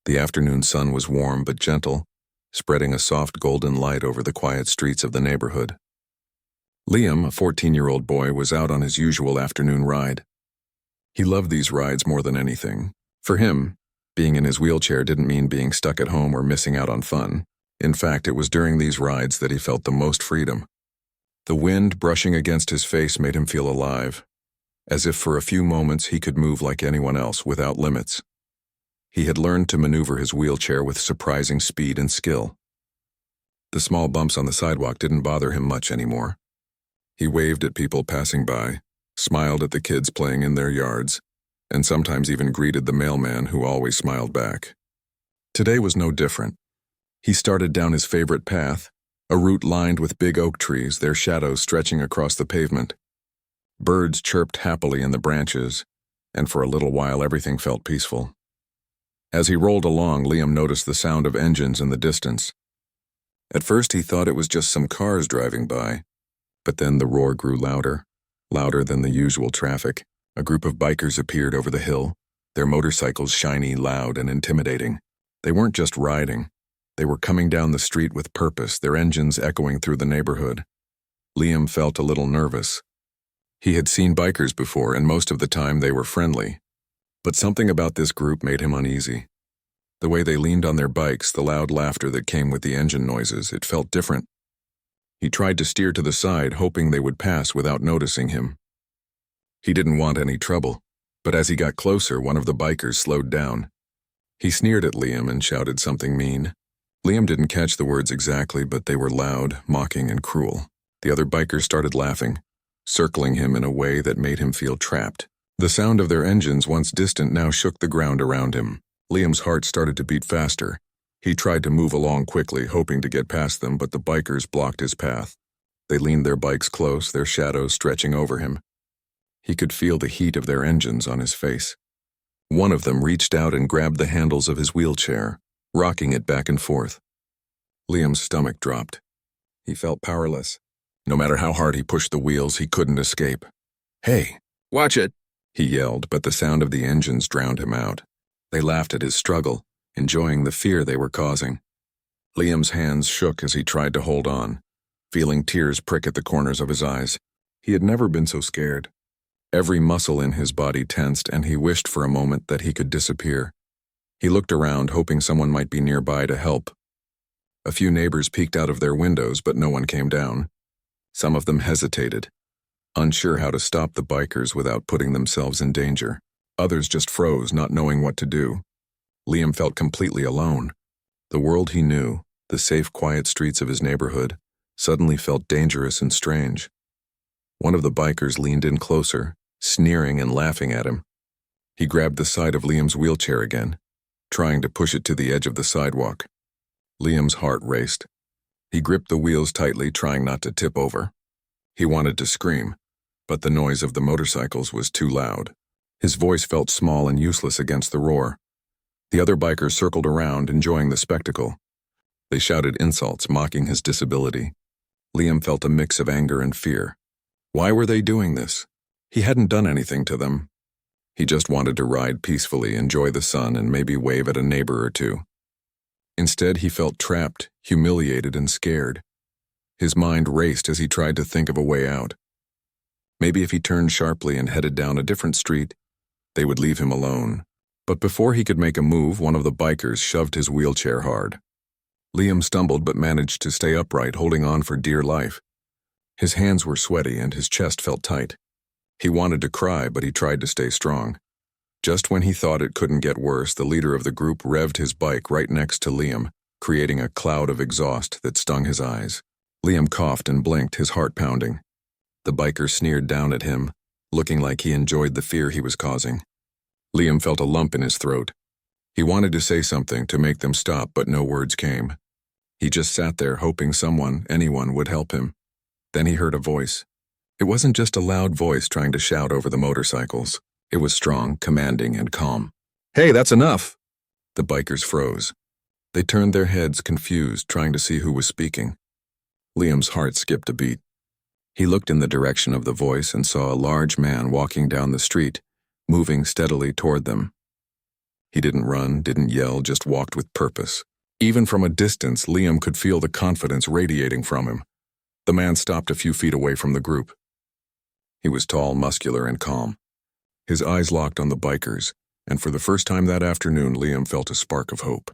The afternoon sun was warm but gentle, spreading a soft golden light over the quiet streets of the neighborhood. Liam, a 14-year-old boy, was out on his usual afternoon ride. He loved these rides more than anything. For him, being in his wheelchair didn't mean being stuck at home or missing out on fun. In fact, it was during these rides that he felt the most freedom. The wind brushing against his face made him feel alive, as if for a few moments he could move like anyone else without limits. He had learned to maneuver his wheelchair with surprising speed and skill. The small bumps on the sidewalk didn't bother him much anymore. He waved at people passing by, smiled at the kids playing in their yards, and sometimes even greeted the mailman who always smiled back. Today was no different. He started down his favorite path, a route lined with big oak trees, their shadows stretching across the pavement. Birds chirped happily in the branches, and for a little while everything felt peaceful. As he rolled along, Liam noticed the sound of engines in the distance. At first he thought it was just some cars driving by, but then the roar grew louder, louder than the usual traffic. A group of bikers appeared over the hill, their motorcycles shiny, loud, and intimidating. They weren't just riding. They were coming down the street with purpose, their engines echoing through the neighborhood. Liam felt a little nervous. He had seen bikers before, and most of the time they were friendly. But something about this group made him uneasy. The way they leaned on their bikes, the loud laughter that came with the engine noises, it felt different. He tried to steer to the side, hoping they would pass without noticing him. He didn't want any trouble, but as he got closer, one of the bikers slowed down. He sneered at Liam and shouted something mean. Liam didn't catch the words exactly, but they were loud, mocking, and cruel. The other bikers started laughing, circling him in a way that made him feel trapped. The sound of their engines, once distant, now shook the ground around him. Liam's heart started to beat faster. He tried to move along quickly, hoping to get past them, but the bikers blocked his path. They leaned their bikes close, their shadows stretching over him. He could feel the heat of their engines on his face. One of them reached out and grabbed the handles of his wheelchair, rocking it back and forth. Liam's stomach dropped. He felt powerless. No matter how hard he pushed the wheels, he couldn't escape. "Hey, watch it!" he yelled, but the sound of the engines drowned him out. They laughed at his struggle, enjoying the fear they were causing. Liam's hands shook as he tried to hold on, feeling tears prick at the corners of his eyes. He had never been so scared. Every muscle in his body tensed, and he wished for a moment that he could disappear. He looked around, hoping someone might be nearby to help. A few neighbors peeked out of their windows, but no one came down. Some of them hesitated, unsure how to stop the bikers without putting themselves in danger. Others just froze, not knowing what to do. Liam felt completely alone. The world he knew, the safe, quiet streets of his neighborhood, suddenly felt dangerous and strange. One of the bikers leaned in closer, sneering and laughing at him. He grabbed the side of Liam's wheelchair again, trying to push it to the edge of the sidewalk. Liam's heart raced. He gripped the wheels tightly, trying not to tip over. He wanted to scream, but the noise of the motorcycles was too loud. His voice felt small and useless against the roar. The other bikers circled around, enjoying the spectacle. They shouted insults, mocking his disability. Liam felt a mix of anger and fear. Why were they doing this? He hadn't done anything to them. He just wanted to ride peacefully, enjoy the sun, and maybe wave at a neighbor or two. Instead, he felt trapped, humiliated, and scared. His mind raced as he tried to think of a way out. Maybe if he turned sharply and headed down a different street, they would leave him alone. But before he could make a move, one of the bikers shoved his wheelchair hard. Liam stumbled but managed to stay upright, holding on for dear life. His hands were sweaty and his chest felt tight. He wanted to cry, but he tried to stay strong. Just when he thought it couldn't get worse, the leader of the group revved his bike right next to Liam, creating a cloud of exhaust that stung his eyes. Liam coughed and blinked, his heart pounding. The biker sneered down at him, looking like he enjoyed the fear he was causing. Liam felt a lump in his throat. He wanted to say something to make them stop, but no words came. He just sat there hoping someone, anyone, would help him. Then he heard a voice. It wasn't just a loud voice trying to shout over the motorcycles. It was strong, commanding, and calm. "Hey, that's enough!" The bikers froze. They turned their heads, confused, trying to see who was speaking. Liam's heart skipped a beat. He looked in the direction of the voice and saw a large man walking down the street, moving steadily toward them. He didn't run, didn't yell, just walked with purpose. Even from a distance, Liam could feel the confidence radiating from him. The man stopped a few feet away from the group. He was tall, muscular, and calm. His eyes locked on the bikers, and for the first time that afternoon, Liam felt a spark of hope.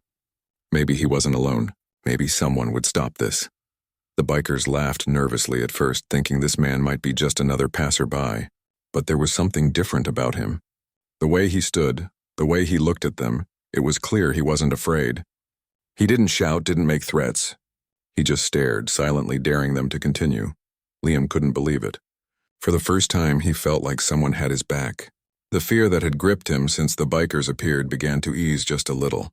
Maybe he wasn't alone. Maybe someone would stop this. The bikers laughed nervously at first, thinking this man might be just another passerby. But there was something different about him. The way he stood, the way he looked at them, it was clear he wasn't afraid. He didn't shout, didn't make threats. He just stared, silently daring them to continue. Liam couldn't believe it. For the first time, he felt like someone had his back. The fear that had gripped him since the bikers appeared began to ease just a little.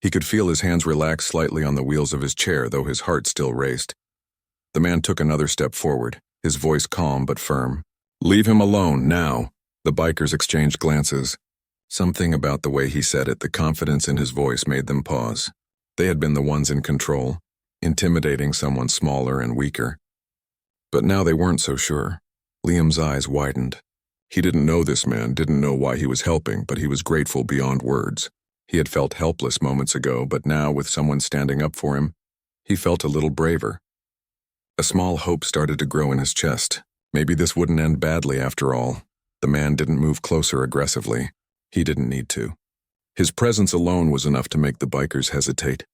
He could feel his hands relax slightly on the wheels of his chair, though his heart still raced. The man took another step forward, his voice calm but firm. "Leave him alone, now." The bikers exchanged glances. Something about the way he said it, the confidence in his voice, made them pause. They had been the ones in control, intimidating someone smaller and weaker. But now they weren't so sure. Liam's eyes widened. He didn't know this man, didn't know why he was helping, but he was grateful beyond words. He had felt helpless moments ago, but now, with someone standing up for him, he felt a little braver. A small hope started to grow in his chest. Maybe this wouldn't end badly after all. The man didn't move closer aggressively. He didn't need to. His presence alone was enough to make the bikers hesitate.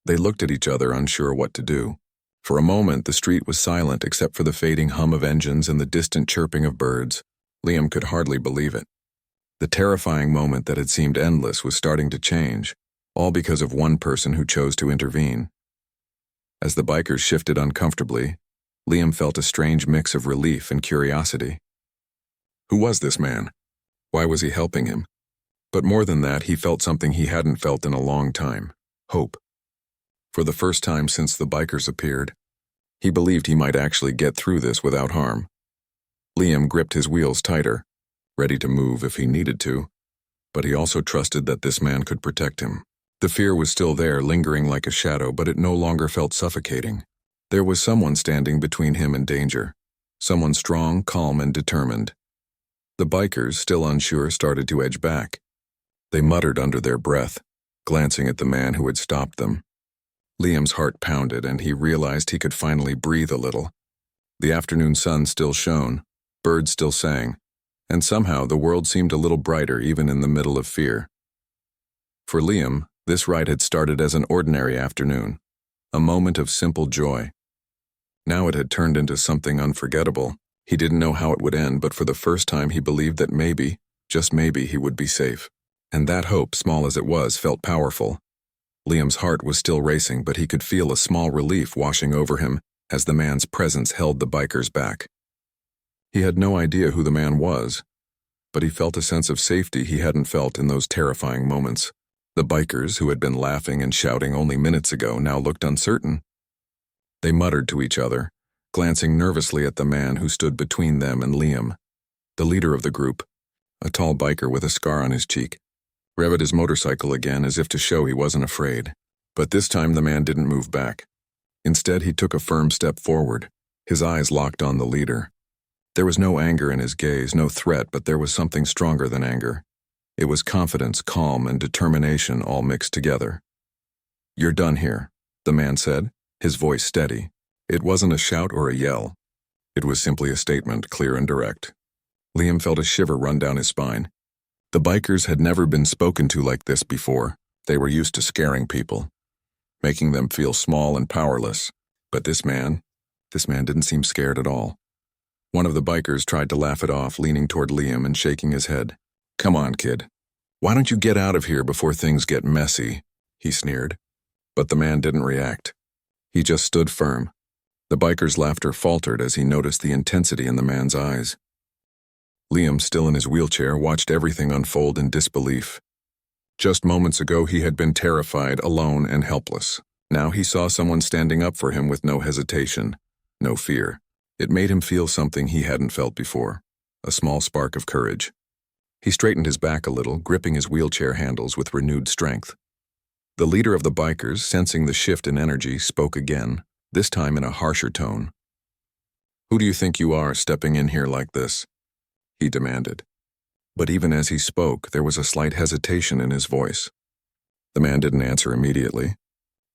They looked at each other, unsure what to do. For a moment, the street was silent except for the fading hum of engines and the distant chirping of birds. Liam could hardly believe it. The terrifying moment that had seemed endless was starting to change, all because of one person who chose to intervene. As the bikers shifted uncomfortably, Liam felt a strange mix of relief and curiosity. Who was this man? Why was he helping him? But more than that, he felt something he hadn't felt in a long time: hope. For the first time since the bikers appeared, he believed he might actually get through this without harm. Liam gripped his wheels tighter, ready to move if he needed to, but he also trusted that this man could protect him. The fear was still there, lingering like a shadow, but it no longer felt suffocating. There was someone standing between him and danger, someone strong, calm, and determined. The bikers, still unsure, started to edge back. They muttered under their breath, glancing at the man who had stopped them. Liam's heart pounded, and he realized he could finally breathe a little. The afternoon sun still shone, birds still sang, and somehow the world seemed a little brighter even in the middle of fear. For Liam, this ride had started as an ordinary afternoon, a moment of simple joy. Now it had turned into something unforgettable. He didn't know how it would end, but for the first time he believed that maybe, just maybe, he would be safe. And that hope, small as it was, felt powerful. Liam's heart was still racing, but he could feel a small relief washing over him as the man's presence held the bikers back. He had no idea who the man was, but he felt a sense of safety he hadn't felt in those terrifying moments. The bikers, who had been laughing and shouting only minutes ago, now looked uncertain. They muttered to each other, glancing nervously at the man who stood between them and Liam. The leader of the group, a tall biker with a scar on his cheek, revved his motorcycle again as if to show he wasn't afraid. But this time the man didn't move back. Instead, he took a firm step forward, his eyes locked on the leader. There was no anger in his gaze, no threat, but there was something stronger than anger. It was confidence, calm, and determination all mixed together. "You're done here," the man said, his voice steady. It wasn't a shout or a yell. It was simply a statement, clear and direct. Liam felt a shiver run down his spine. The bikers had never been spoken to like this before. They were used to scaring people, making them feel small and powerless. But this man didn't seem scared at all. One of the bikers tried to laugh it off, leaning toward Liam and shaking his head. "Come on, kid. Why don't you get out of here before things get messy?" he sneered. But the man didn't react. He just stood firm. The biker's laughter faltered as he noticed the intensity in the man's eyes. Liam, still in his wheelchair, watched everything unfold in disbelief. Just moments ago he had been terrified, alone, and helpless. Now he saw someone standing up for him with no hesitation, no fear. It made him feel something he hadn't felt before, a small spark of courage. He straightened his back a little, gripping his wheelchair handles with renewed strength. The leader of the bikers, sensing the shift in energy, spoke again, this time in a harsher tone. "Who do you think you are, stepping in here like this?" he demanded. But even as he spoke, there was a slight hesitation in his voice. The man didn't answer immediately.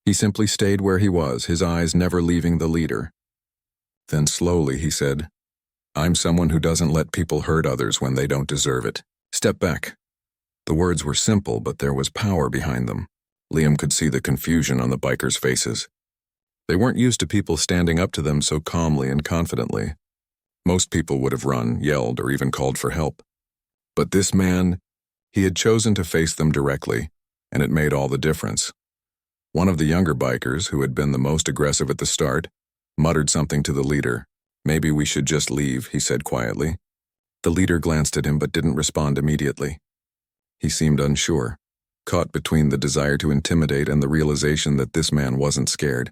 He simply stayed where he was, his eyes never leaving the leader. Then slowly he said, "I'm someone who doesn't let people hurt others when they don't deserve it. Step back." The words were simple, but there was power behind them. Liam could see the confusion on the bikers' faces. They weren't used to people standing up to them so calmly and confidently. Most people would have run, yelled, or even called for help. But this man, he had chosen to face them directly, and it made all the difference. One of the younger bikers, who had been the most aggressive at the start, muttered something to the leader. "Maybe we should just leave," he said quietly. The leader glanced at him but didn't respond immediately. He seemed unsure, caught between the desire to intimidate and the realization that this man wasn't scared.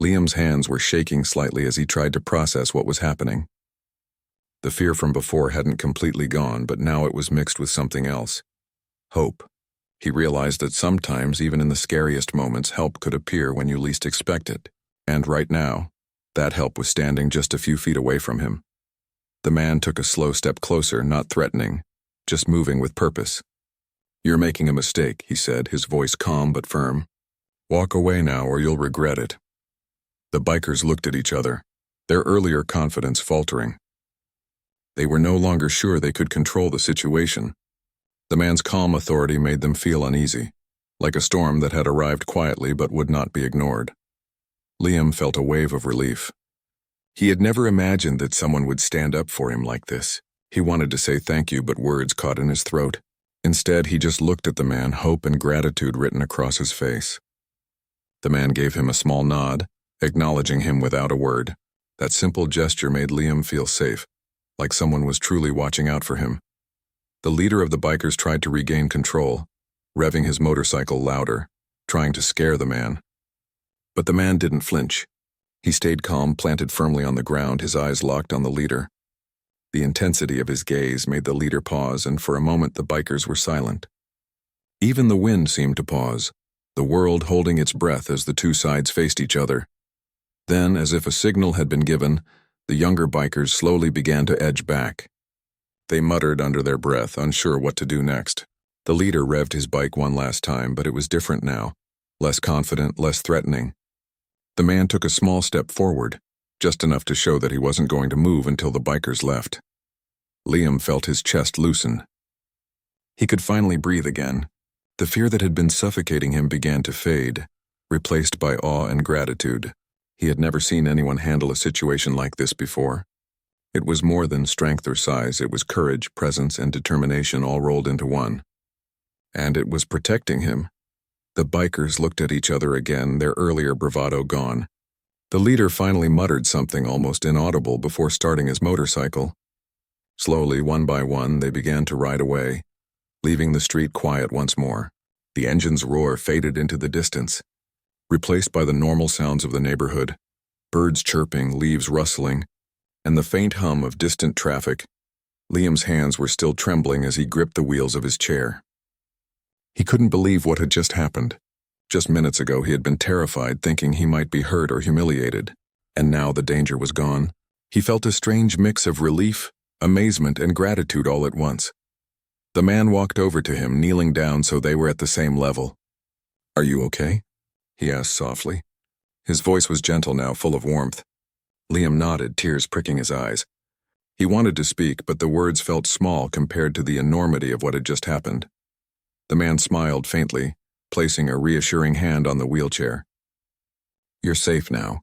Liam's hands were shaking slightly as he tried to process what was happening. The fear from before hadn't completely gone, but now it was mixed with something else. Hope. He realized that sometimes, even in the scariest moments, help could appear when you least expect it. And right now, that help was standing just a few feet away from him. The man took a slow step closer, not threatening, just moving with purpose. "You're making a mistake," he said, his voice calm but firm. "Walk away now or you'll regret it." The bikers looked at each other, their earlier confidence faltering. They were no longer sure they could control the situation. The man's calm authority made them feel uneasy, like a storm that had arrived quietly but would not be ignored. Liam felt a wave of relief. He had never imagined that someone would stand up for him like this. He wanted to say thank you, but words caught in his throat. Instead, he just looked at the man, hope and gratitude written across his face. The man gave him a small nod, acknowledging him without a word. That simple gesture made Liam feel safe, like someone was truly watching out for him. The leader of the bikers tried to regain control, revving his motorcycle louder, trying to scare the man. But the man didn't flinch. He stayed calm, planted firmly on the ground, his eyes locked on the leader. The intensity of his gaze made the leader pause, and for a moment the bikers were silent. Even the wind seemed to pause, the world holding its breath as the two sides faced each other. Then, as if a signal had been given, the younger bikers slowly began to edge back. They muttered under their breath, unsure what to do next. The leader revved his bike one last time, but it was different now, less confident, less threatening. The man took a small step forward, just enough to show that he wasn't going to move until the bikers left. Liam felt his chest loosen. He could finally breathe again. The fear that had been suffocating him began to fade, replaced by awe and gratitude. He had never seen anyone handle a situation like this before. It was more than strength or size, it was courage, presence, and determination all rolled into one. And it was protecting him. The bikers looked at each other again, their earlier bravado gone. The leader finally muttered something almost inaudible before starting his motorcycle. Slowly, one by one, they began to ride away, leaving the street quiet once more. The engine's roar faded into the distance, replaced by the normal sounds of the neighborhood, birds chirping, leaves rustling, and the faint hum of distant traffic. Liam's hands were still trembling as he gripped the wheels of his chair. He couldn't believe what had just happened. Just minutes ago he had been terrified, thinking he might be hurt or humiliated, and now the danger was gone. He felt a strange mix of relief, amazement, and gratitude all at once. The man walked over to him, kneeling down so they were at the same level. "Are you okay?" he asked softly. His voice was gentle now, full of warmth. Liam nodded, tears pricking his eyes. He wanted to speak, but the words felt small compared to the enormity of what had just happened. The man smiled faintly, placing a reassuring hand on the wheelchair. "You're safe now.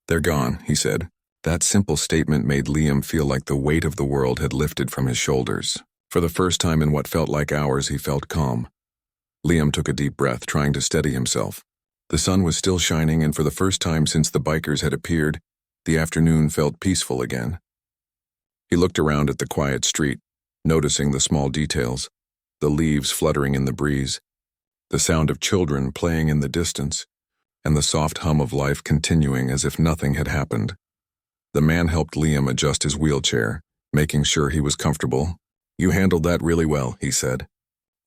They're gone," he said. That simple statement made Liam feel like the weight of the world had lifted from his shoulders. For the first time in what felt like hours, he felt calm. Liam took a deep breath, trying to steady himself. The sun was still shining, and for the first time since the bikers had appeared, the afternoon felt peaceful again. He looked around at the quiet street, noticing the small details, the leaves fluttering in the breeze, the sound of children playing in the distance, and the soft hum of life continuing as if nothing had happened. The man helped Liam adjust his wheelchair, making sure he was comfortable. "You handled that really well," he said.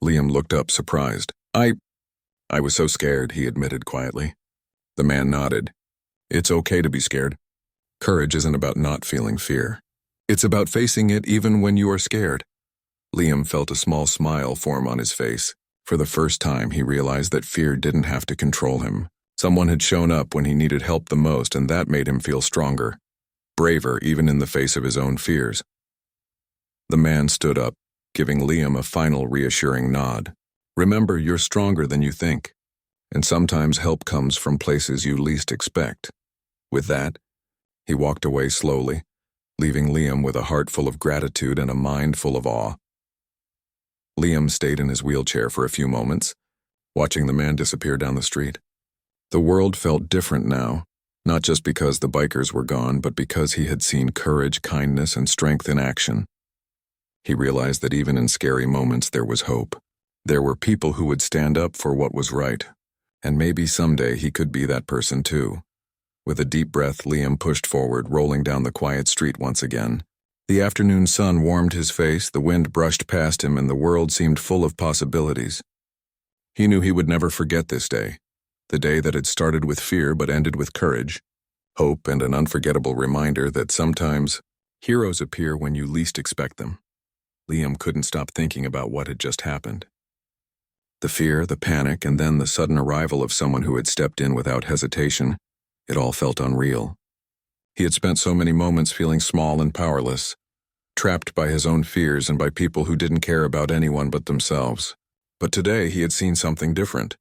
Liam looked up, surprised. I was so scared," he admitted quietly. The man nodded. "It's okay to be scared. Courage isn't about not feeling fear. It's about facing it even when you are scared. Liam felt a small smile form on his face. For the first time, he realized that fear didn't have to control him. Someone had shown up when he needed help the most, and that made him feel stronger, braver even in the face of his own fears. The man stood up, giving Liam a final reassuring nod. Remember, you're stronger than you think, and sometimes help comes from places you least expect. With that, he walked away slowly, leaving Liam with a heart full of gratitude and a mind full of awe. Liam stayed in his wheelchair for a few moments, watching the man disappear down the street. The world felt different now, not just because the bikers were gone, but because he had seen courage, kindness, and strength in action. He realized that even in scary moments there was hope. There were people who would stand up for what was right, and maybe someday he could be that person too. With a deep breath, Liam pushed forward, rolling down the quiet street once again. The afternoon sun warmed his face, the wind brushed past him, and the world seemed full of possibilities. He knew he would never forget this day, the day that had started with fear but ended with courage, hope, and an unforgettable reminder that sometimes heroes appear when you least expect them. Liam couldn't stop thinking about what had just happened. The fear, the panic, and then the sudden arrival of someone who had stepped in without hesitation. It all felt unreal. He had spent so many moments feeling small and powerless, trapped by his own fears and by people who didn't care about anyone but themselves. But today he had seen something different.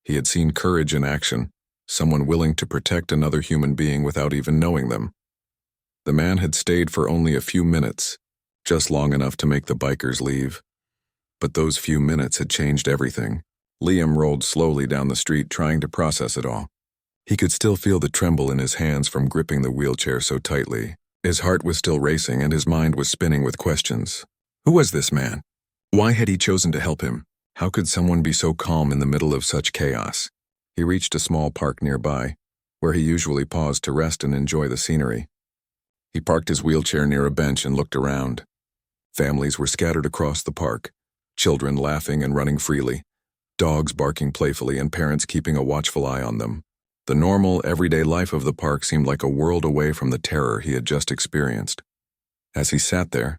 He had seen courage in action, someone willing to protect another human being without even knowing them. The man had stayed for only a few minutes, just long enough to make the bikers leave. But those few minutes had changed everything. Liam rolled slowly down the street, trying to process it all. He could still feel the tremble in his hands from gripping the wheelchair so tightly. His heart was still racing and his mind was spinning with questions. Who was this man? Why had he chosen to help him? How could someone be so calm in the middle of such chaos? He reached a small park nearby, where he usually paused to rest and enjoy the scenery. He parked his wheelchair near a bench and looked around. Families were scattered across the park, children laughing and running freely, dogs barking playfully and parents keeping a watchful eye on them. The normal, everyday life of the park seemed like a world away from the terror he had just experienced. As he sat there,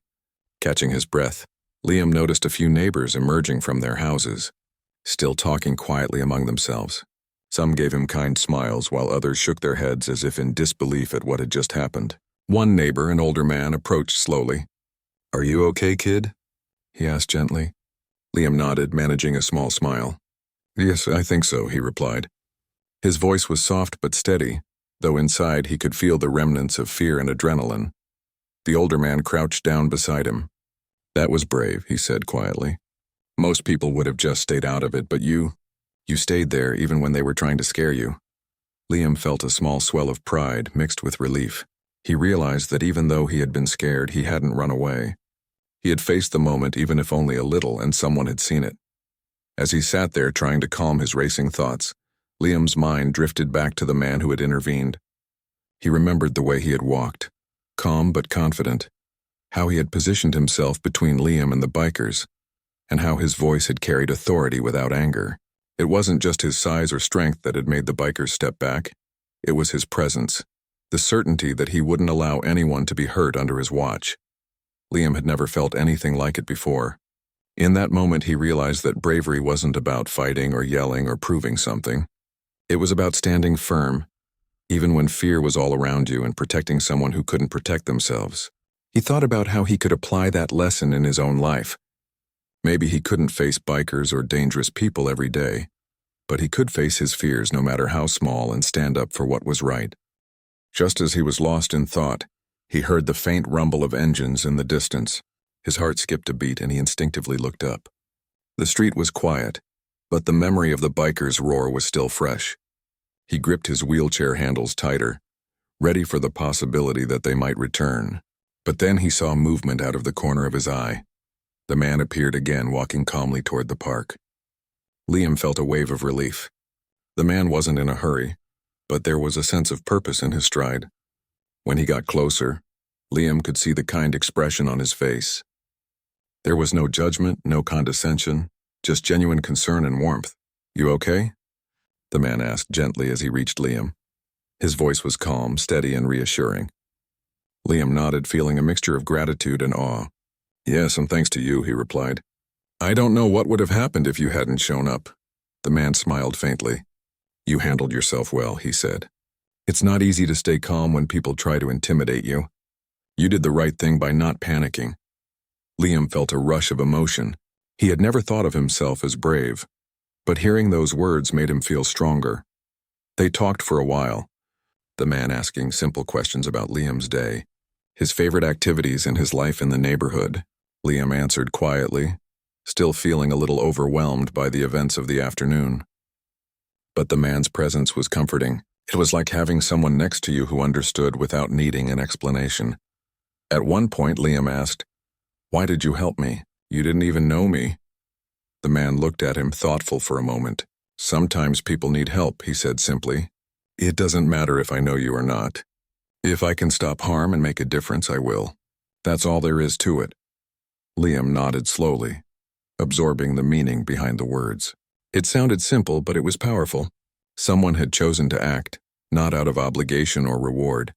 catching his breath, Liam noticed a few neighbors emerging from their houses, still talking quietly among themselves. Some gave him kind smiles, while others shook their heads as if in disbelief at what had just happened. One neighbor, an older man, approached slowly. "Are you okay, kid?" he asked gently. Liam nodded, managing a small smile. "Yes, I think so," he replied. His voice was soft but steady, though inside he could feel the remnants of fear and adrenaline. The older man crouched down beside him. "That was brave," he said quietly. "Most people would have just stayed out of it, but you stayed there even when they were trying to scare you." Liam felt a small swell of pride mixed with relief. He realized that even though he had been scared, he hadn't run away. He had faced the moment, even if only a little, and someone had seen it. As he sat there trying to calm his racing thoughts, Liam's mind drifted back to the man who had intervened. He remembered the way he had walked, calm but confident, how he had positioned himself between Liam and the bikers, and how his voice had carried authority without anger. It wasn't just his size or strength that had made the bikers step back. It was his presence, the certainty that he wouldn't allow anyone to be hurt under his watch. Liam had never felt anything like it before. In that moment, he realized that bravery wasn't about fighting or yelling or proving something. It was about standing firm, even when fear was all around you, and protecting someone who couldn't protect themselves. He thought about how he could apply that lesson in his own life. Maybe he couldn't face bikers or dangerous people every day, but he could face his fears no matter how small and stand up for what was right. Just as he was lost in thought, he heard the faint rumble of engines in the distance. His heart skipped a beat and he instinctively looked up. The street was quiet, but the memory of the bikers' roar was still fresh. He gripped his wheelchair handles tighter, ready for the possibility that they might return. But then he saw movement out of the corner of his eye. The man appeared again, walking calmly toward the park. Liam felt a wave of relief. The man wasn't in a hurry, but there was a sense of purpose in his stride. When he got closer, Liam could see the kind expression on his face. There was no judgment, no condescension, just genuine concern and warmth. "You okay?" the man asked gently as he reached Liam. His voice was calm, steady, and reassuring. Liam nodded, feeling a mixture of gratitude and awe. Yes, and thanks to you, he replied. I don't know what would have happened if you hadn't shown up. The man smiled faintly. You handled yourself well, he said. It's not easy to stay calm when people try to intimidate you. You did the right thing by not panicking. Liam felt a rush of emotion. He had never thought of himself as brave, but hearing those words made him feel stronger. They talked for a while, the man asking simple questions about Liam's day, his favorite activities and his life in the neighborhood. Liam answered quietly, still feeling a little overwhelmed by the events of the afternoon. But the man's presence was comforting. It was like having someone next to you who understood without needing an explanation. At one point, Liam asked, "Why did you help me? You didn't even know me." The man looked at him thoughtful for a moment. Sometimes people need help, he said simply. It doesn't matter if I know you or not. If I can stop harm and make a difference, I will. That's all there is to it. Liam nodded slowly, absorbing the meaning behind the words. It sounded simple, but it was powerful. Someone had chosen to act, not out of obligation or reward,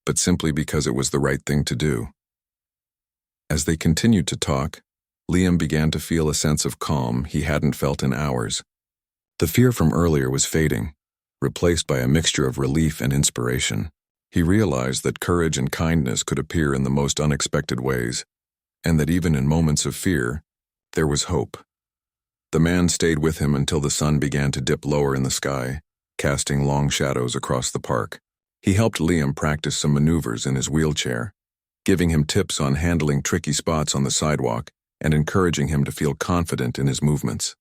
but simply because it was the right thing to do. As they continued to talk, Liam began to feel a sense of calm he hadn't felt in hours. The fear from earlier was fading, replaced by a mixture of relief and inspiration. He realized that courage and kindness could appear in the most unexpected ways, and that even in moments of fear, there was hope. The man stayed with him until the sun began to dip lower in the sky, casting long shadows across the park. He helped Liam practice some maneuvers in his wheelchair, giving him tips on handling tricky spots on the sidewalk and encouraging him to feel confident in his movements.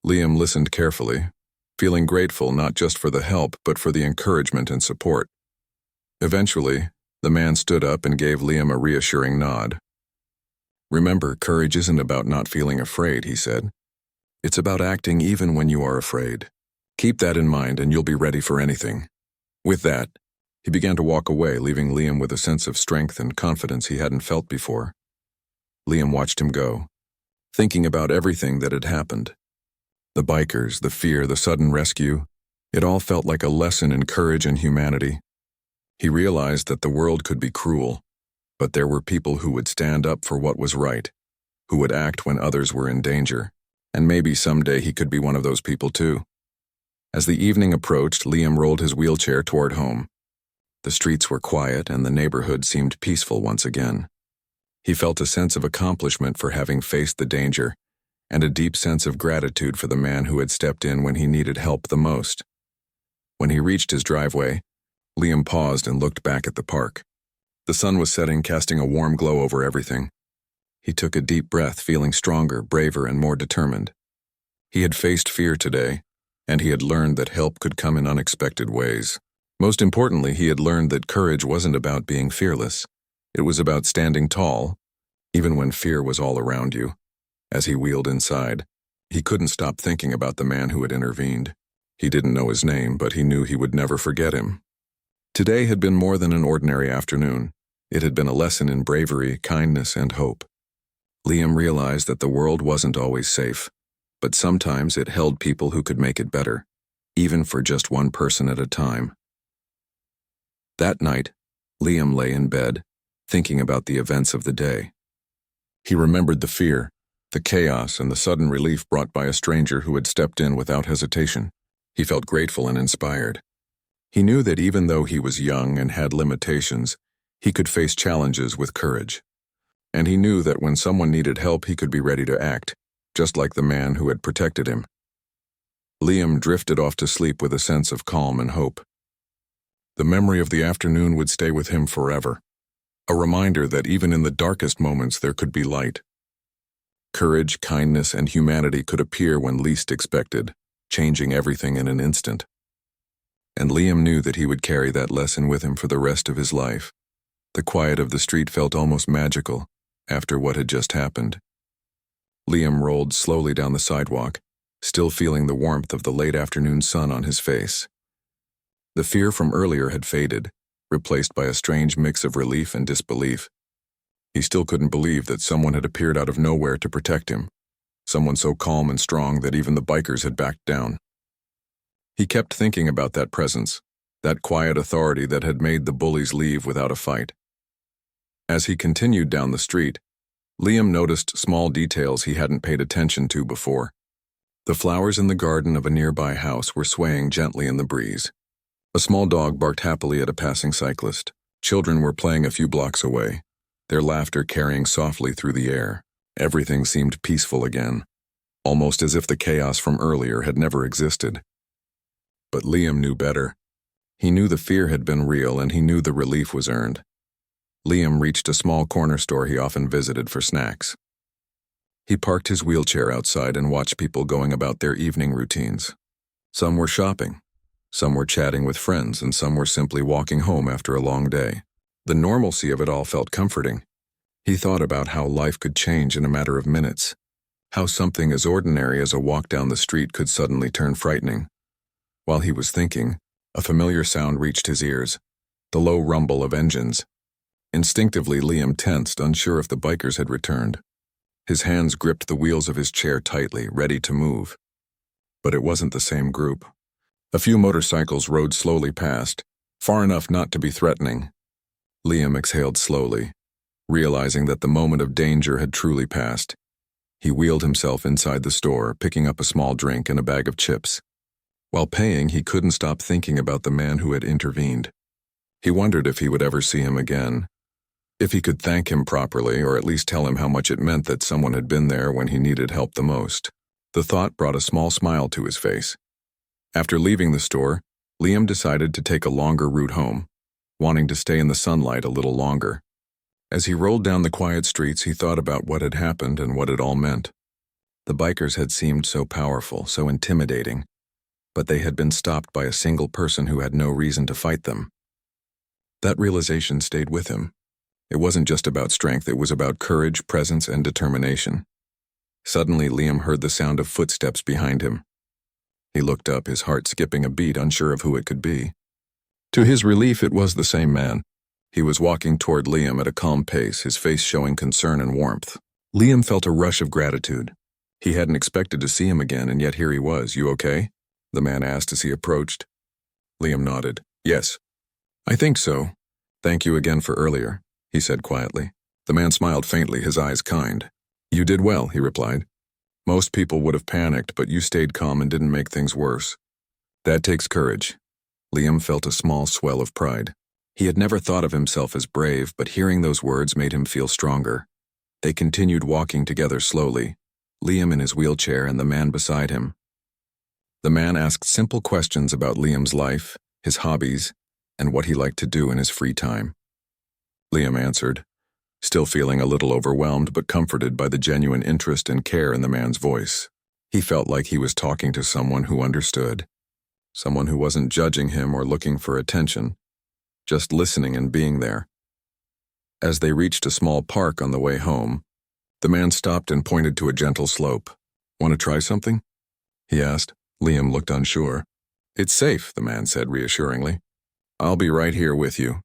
Liam listened carefully, feeling grateful not just for the help but for the encouragement and support. Eventually, the man stood up and gave Liam a reassuring nod. Remember, courage isn't about not feeling afraid, he said. It's about acting even when you are afraid. Keep that in mind and you'll be ready for anything. With that, he began to walk away, leaving Liam with a sense of strength and confidence he hadn't felt before. Liam watched him go, thinking about everything that had happened. The bikers, the fear, the sudden rescue, it all felt like a lesson in courage and humanity. He realized that the world could be cruel, but there were people who would stand up for what was right, who would act when others were in danger, and maybe someday he could be one of those people too. As the evening approached, Liam rolled his wheelchair toward home. The streets were quiet and the neighborhood seemed peaceful once again. He felt a sense of accomplishment for having faced the danger, and a deep sense of gratitude for the man who had stepped in when he needed help the most. When he reached his driveway, Liam paused and looked back at the park. The sun was setting, casting a warm glow over everything. He took a deep breath, feeling stronger, braver, and more determined. He had faced fear today, and he had learned that help could come in unexpected ways. Most importantly, he had learned that courage wasn't about being fearless. It was about standing tall, even when fear was all around you. As he wheeled inside, he couldn't stop thinking about the man who had intervened. He didn't know his name, but he knew he would never forget him. Today had been more than an ordinary afternoon. It had been a lesson in bravery, kindness, and hope. Liam realized that the world wasn't always safe, but sometimes it held people who could make it better, even for just one person at a time. That night, Liam lay in bed, thinking about the events of the day. He remembered the fear, the chaos, and the sudden relief brought by a stranger who had stepped in without hesitation. He felt grateful and inspired. He knew that even though he was young and had limitations, he could face challenges with courage. And he knew that when someone needed help, he could be ready to act, just like the man who had protected him. Liam drifted off to sleep with a sense of calm and hope. The memory of the afternoon would stay with him forever, a reminder that even in the darkest moments there could be light. Courage, kindness, and humanity could appear when least expected, changing everything in an instant. And Liam knew that he would carry that lesson with him for the rest of his life. The quiet of the street felt almost magical after what had just happened. Liam rolled slowly down the sidewalk, still feeling the warmth of the late afternoon sun on his face. The fear from earlier had faded, replaced by a strange mix of relief and disbelief. He still couldn't believe that someone had appeared out of nowhere to protect him, someone so calm and strong that even the bikers had backed down. He kept thinking about that presence, that quiet authority that had made the bullies leave without a fight. As he continued down the street, Liam noticed small details he hadn't paid attention to before. The flowers in the garden of a nearby house were swaying gently in the breeze. A small dog barked happily at a passing cyclist. Children were playing a few blocks away, their laughter carrying softly through the air. Everything seemed peaceful again, almost as if the chaos from earlier had never existed. But Liam knew better. He knew the fear had been real, and he knew the relief was earned. Liam reached a small corner store he often visited for snacks. He parked his wheelchair outside and watched people going about their evening routines. Some were shopping, some were chatting with friends, and some were simply walking home after a long day. The normalcy of it all felt comforting. He thought about how life could change in a matter of minutes, how something as ordinary as a walk down the street could suddenly turn frightening. While he was thinking, a familiar sound reached his ears, the low rumble of engines. Instinctively, Liam tensed, unsure if the bikers had returned. His hands gripped the wheels of his chair tightly, ready to move. But it wasn't the same group. A few motorcycles rode slowly past, far enough not to be threatening. Liam exhaled slowly, realizing that the moment of danger had truly passed. He wheeled himself inside the store, picking up a small drink and a bag of chips. While paying, he couldn't stop thinking about the man who had intervened. He wondered if he would ever see him again, if he could thank him properly, or at least tell him how much it meant that someone had been there when he needed help the most. The thought brought a small smile to his face. After leaving the store, Liam decided to take a longer route home, wanting to stay in the sunlight a little longer. As he rolled down the quiet streets, he thought about what had happened and what it all meant. The bikers had seemed so powerful, so intimidating, but they had been stopped by a single person who had no reason to fight them. That realization stayed with him. It wasn't just about strength, it was about courage, presence, and determination. Suddenly, Liam heard the sound of footsteps behind him. He looked up, his heart skipping a beat, unsure of who it could be. To his relief, it was the same man. He was walking toward Liam at a calm pace, his face showing concern and warmth. Liam felt a rush of gratitude. He hadn't expected to see him again, and yet here he was. "You okay?" the man asked as he approached. Liam nodded. "Yes, I think so. Thank you again for earlier," he said quietly. The man smiled faintly, his eyes kind. "You did well," he replied. "Most people would have panicked, but you stayed calm and didn't make things worse. That takes courage." Liam felt a small swell of pride. He had never thought of himself as brave, but hearing those words made him feel stronger. They continued walking together slowly, Liam in his wheelchair and the man beside him. The man asked simple questions about Liam's life, his hobbies, and what he liked to do in his free time. Liam answered, still feeling a little overwhelmed but comforted by the genuine interest and care in the man's voice. He felt like he was talking to someone who understood, someone who wasn't judging him or looking for attention, just listening and being there. As they reached a small park on the way home, the man stopped and pointed to a gentle slope. "Want to try something?" he asked. Liam looked unsure. "It's safe," the man said reassuringly. "I'll be right here with you."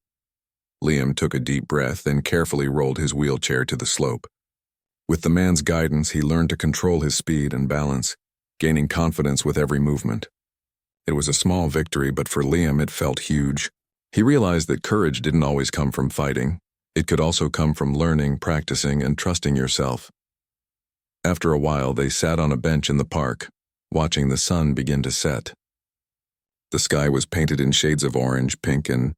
Liam took a deep breath, then carefully rolled his wheelchair to the slope. With the man's guidance, he learned to control his speed and balance, gaining confidence with every movement. It was a small victory, but for Liam it felt huge. He realized that courage didn't always come from fighting. It could also come from learning, practicing, and trusting yourself. After a while, they sat on a bench in the park, watching the sun begin to set. The sky was painted in shades of orange, pink, and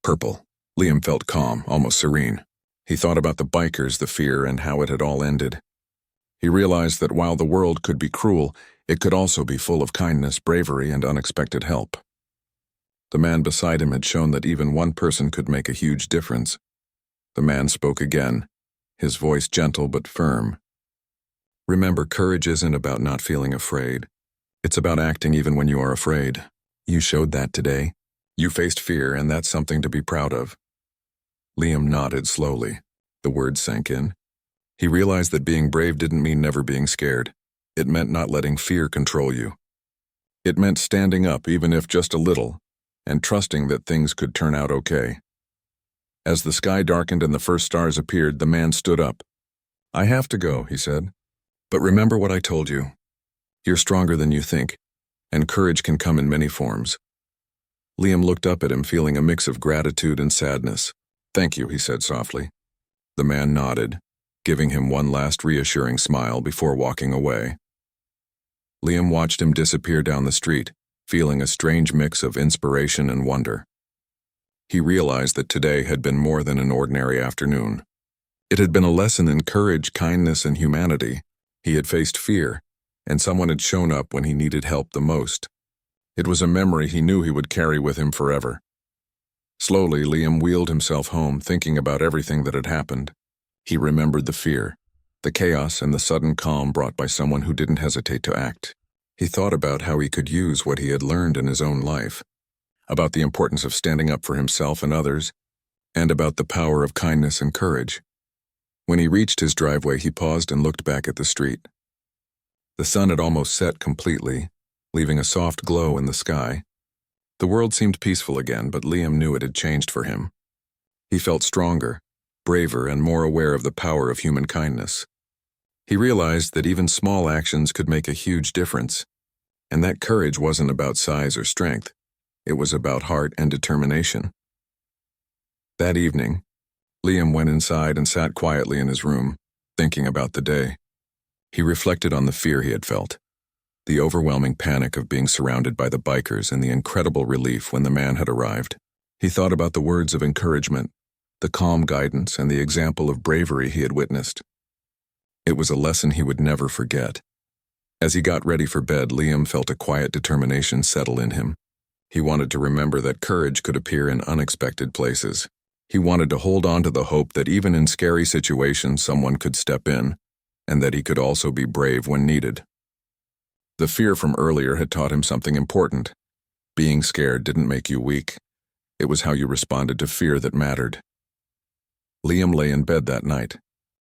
purple. Liam felt calm, almost serene. He thought about the bikers, the fear, and how it had all ended. He realized that while the world could be cruel, it could also be full of kindness, bravery, and unexpected help. The man beside him had shown that even one person could make a huge difference. The man spoke again, his voice gentle but firm. "Remember, courage isn't about not feeling afraid. It's about acting even when you are afraid. You showed that today. You faced fear, and that's something to be proud of." Liam nodded slowly. The words sank in. He realized that being brave didn't mean never being scared. It meant not letting fear control you. It meant standing up, even if just a little, and trusting that things could turn out okay. As the sky darkened and the first stars appeared, the man stood up. "I have to go," he said. "But remember what I told you. You're stronger than you think, and courage can come in many forms." Liam looked up at him, feeling a mix of gratitude and sadness. "Thank you," he said softly. The man nodded, giving him one last reassuring smile before walking away. Liam watched him disappear down the street, feeling a strange mix of inspiration and wonder. He realized that today had been more than an ordinary afternoon. It had been a lesson in courage, kindness, and humanity. He had faced fear, and someone had shown up when he needed help the most. It was a memory he knew he would carry with him forever. Slowly, Liam wheeled himself home, thinking about everything that had happened. He remembered the fear, the chaos, and the sudden calm brought by someone who didn't hesitate to act. He thought about how he could use what he had learned in his own life, about the importance of standing up for himself and others, and about the power of kindness and courage. When he reached his driveway, he paused and looked back at the street. The sun had almost set completely, leaving a soft glow in the sky. The world seemed peaceful again, but Liam knew it had changed for him. He felt stronger, braver, and more aware of the power of human kindness. He realized that even small actions could make a huge difference, and that courage wasn't about size or strength. It was about heart and determination. That evening, Liam went inside and sat quietly in his room, thinking about the day. He reflected on the fear he had felt, the overwhelming panic of being surrounded by the bikers and the incredible relief when the man had arrived. He thought about the words of encouragement, the calm guidance, and the example of bravery he had witnessed. It was a lesson he would never forget. As he got ready for bed, Liam felt a quiet determination settle in him. He wanted to remember that courage could appear in unexpected places. He wanted to hold on to the hope that even in scary situations someone could step in, and that he could also be brave when needed. The fear from earlier had taught him something important. Being scared didn't make you weak. It was how you responded to fear that mattered. Liam lay in bed that night,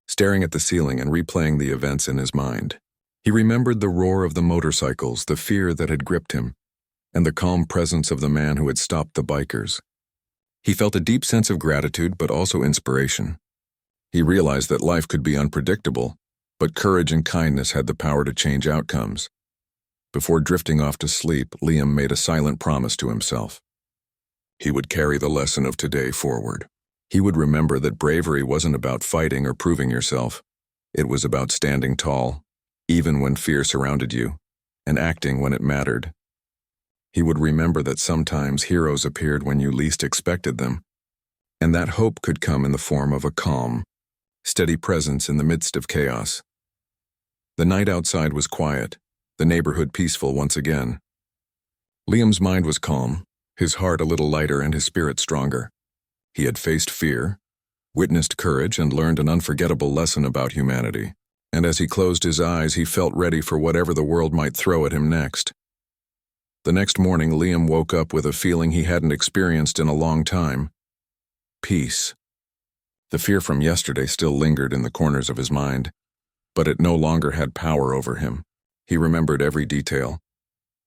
staring at the ceiling and replaying the events in his mind. He remembered the roar of the motorcycles, the fear that had gripped him, and the calm presence of the man who had stopped the bikers. He felt a deep sense of gratitude, but also inspiration. He realized that life could be unpredictable, but courage and kindness had the power to change outcomes. Before drifting off to sleep, Liam made a silent promise to himself. He would carry the lesson of today forward. He would remember that bravery wasn't about fighting or proving yourself. It was about standing tall, even when fear surrounded you, and acting when it mattered. He would remember that sometimes heroes appeared when you least expected them, and that hope could come in the form of a calm, steady presence in the midst of chaos. The night outside was quiet, the neighborhood peaceful once again. Liam's mind was calm, his heart a little lighter and his spirit stronger. He had faced fear, witnessed courage, and learned an unforgettable lesson about humanity. And as he closed his eyes, he felt ready for whatever the world might throw at him next. The next morning, Liam woke up with a feeling he hadn't experienced in a long time. Peace. The fear from yesterday still lingered in the corners of his mind, but it no longer had power over him. He remembered every detail.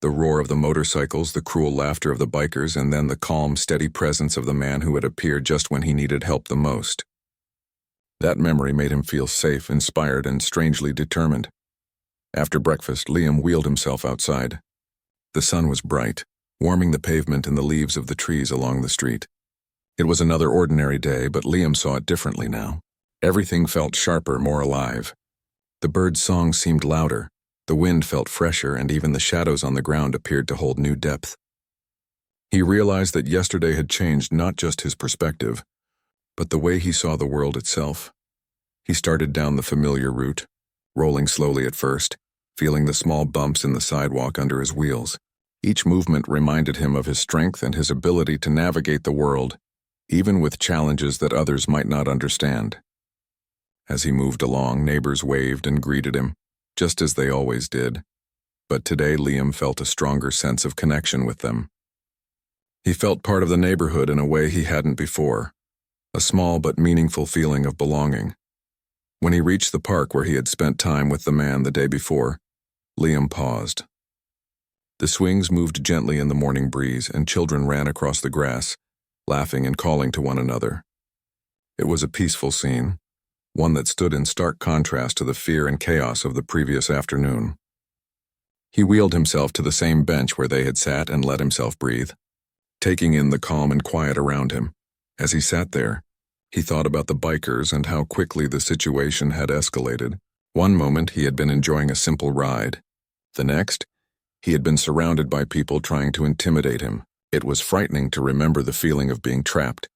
The roar of the motorcycles, the cruel laughter of the bikers, and then the calm, steady presence of the man who had appeared just when he needed help the most. That memory made him feel safe, inspired, and strangely determined. After breakfast, Liam wheeled himself outside. The sun was bright, warming the pavement and the leaves of the trees along the street. It was another ordinary day, but Liam saw it differently now. Everything felt sharper, more alive. The birds' songs seemed louder, the wind felt fresher, and even the shadows on the ground appeared to hold new depth. He realized that yesterday had changed not just his perspective, but the way he saw the world itself. He started down the familiar route, rolling slowly at first, feeling the small bumps in the sidewalk under his wheels. Each movement reminded him of his strength and his ability to navigate the world, even with challenges that others might not understand. As he moved along, neighbors waved and greeted him, just as they always did. But today Liam felt a stronger sense of connection with them. He felt part of the neighborhood in a way he hadn't before, a small but meaningful feeling of belonging. When he reached the park where he had spent time with the man the day before, Liam paused. The swings moved gently in the morning breeze, and children ran across the grass, laughing and calling to one another. It was a peaceful scene, one that stood in stark contrast to the fear and chaos of the previous afternoon. He wheeled himself to the same bench where they had sat and let himself breathe, taking in the calm and quiet around him. As he sat there, He thought about the bikers and how quickly the situation had escalated. One moment he had been enjoying a simple ride. The next, he had been surrounded by people trying to intimidate him. It was frightening to remember the feeling of being trapped,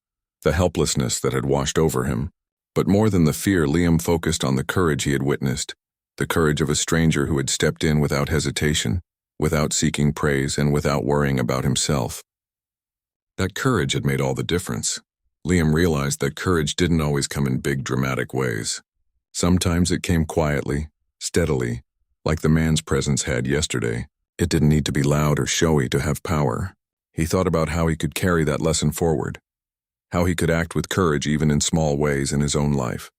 the helplessness that had washed over him. But more than the fear, Liam focused on the courage he had witnessed, the courage of a stranger who had stepped in without hesitation, without seeking praise, and without worrying about himself. That courage had made all the difference. Liam realized that courage didn't always come in big, dramatic ways. Sometimes it came quietly, steadily, like the man's presence had yesterday. It didn't need to be loud or showy to have power. He thought about how he could carry that lesson forward, how he could act with courage even in small ways in his own life.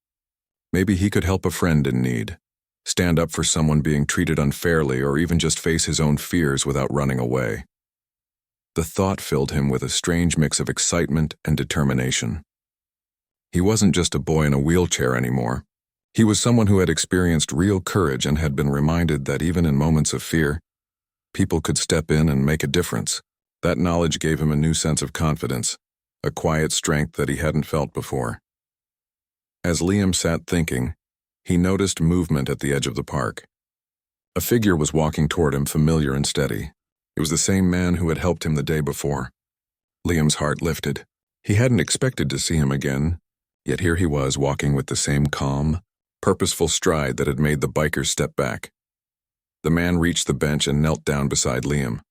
Maybe he could help a friend in need, stand up for someone being treated unfairly, or even just face his own fears without running away. The thought filled him with a strange mix of excitement and determination. He wasn't just a boy in a wheelchair anymore. He was someone who had experienced real courage and had been reminded that even in moments of fear, people could step in and make a difference. That knowledge gave him a new sense of confidence, a quiet strength that he hadn't felt before. As Liam sat thinking, he noticed movement at the edge of the park. A figure was walking toward him, familiar and steady. It was the same man who had helped him the day before. Liam's heart lifted. He hadn't expected to see him again, yet here he was walking with the same calm, purposeful stride that had made the bikers step back. The man reached the bench and knelt down beside Liam.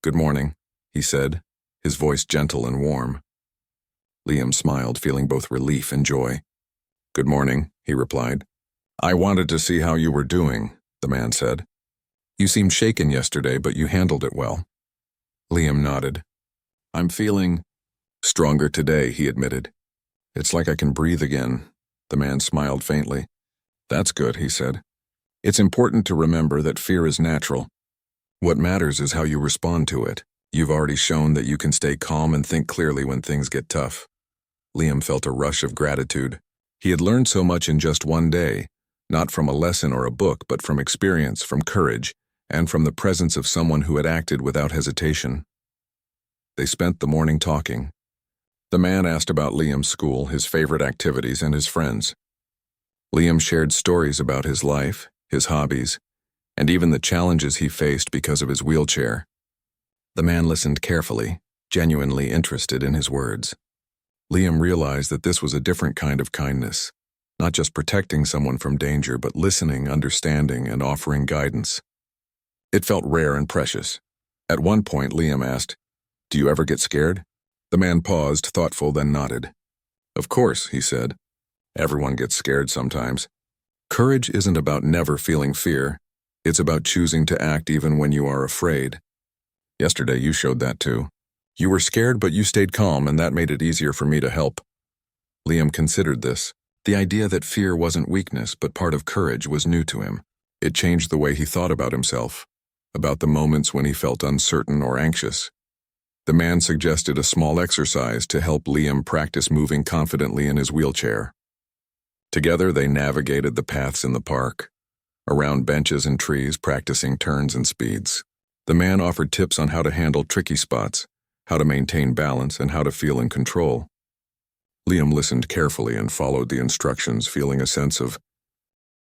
"Good morning," he said, his voice gentle and warm. Liam smiled, feeling both relief and joy. "Good morning," he replied. "I wanted to see how you were doing," the man said. "You seemed shaken yesterday, but you handled it well." Liam nodded. "I'm feeling stronger today," he admitted. "It's like I can breathe again." The man smiled faintly. "That's good," he said. "It's important to remember that fear is natural. What matters is how you respond to it. You've already shown that you can stay calm and think clearly when things get tough." Liam felt a rush of gratitude. He had learned so much in just one day, not from a lesson or a book, but from experience, from courage, and from the presence of someone who had acted without hesitation. They spent the morning talking. The man asked about Liam's school, his favorite activities, and his friends. Liam shared stories about his life, his hobbies, and even the challenges he faced because of his wheelchair. The man listened carefully, genuinely interested in his words. Liam realized that this was a different kind of kindness, not just protecting someone from danger, but listening, understanding, and offering guidance. It felt rare and precious. At one point, Liam asked, "Do you ever get scared?" The man paused, thoughtful, then nodded. "Of course," he said. "Everyone gets scared sometimes. Courage isn't about never feeling fear. It's about choosing to act even when you are afraid. Yesterday you showed that too. You were scared, but you stayed calm, and that made it easier for me to help." Liam considered this. The idea that fear wasn't weakness, but part of courage, was new to him. It changed the way he thought about himself, about the moments when he felt uncertain or anxious. The man suggested a small exercise to help Liam practice moving confidently in his wheelchair. Together they navigated the paths in the park, around benches and trees, practicing turns and speeds. The man offered tips on how to handle tricky spots, how to maintain balance, and how to feel in control. Liam listened carefully and followed the instructions, feeling a sense of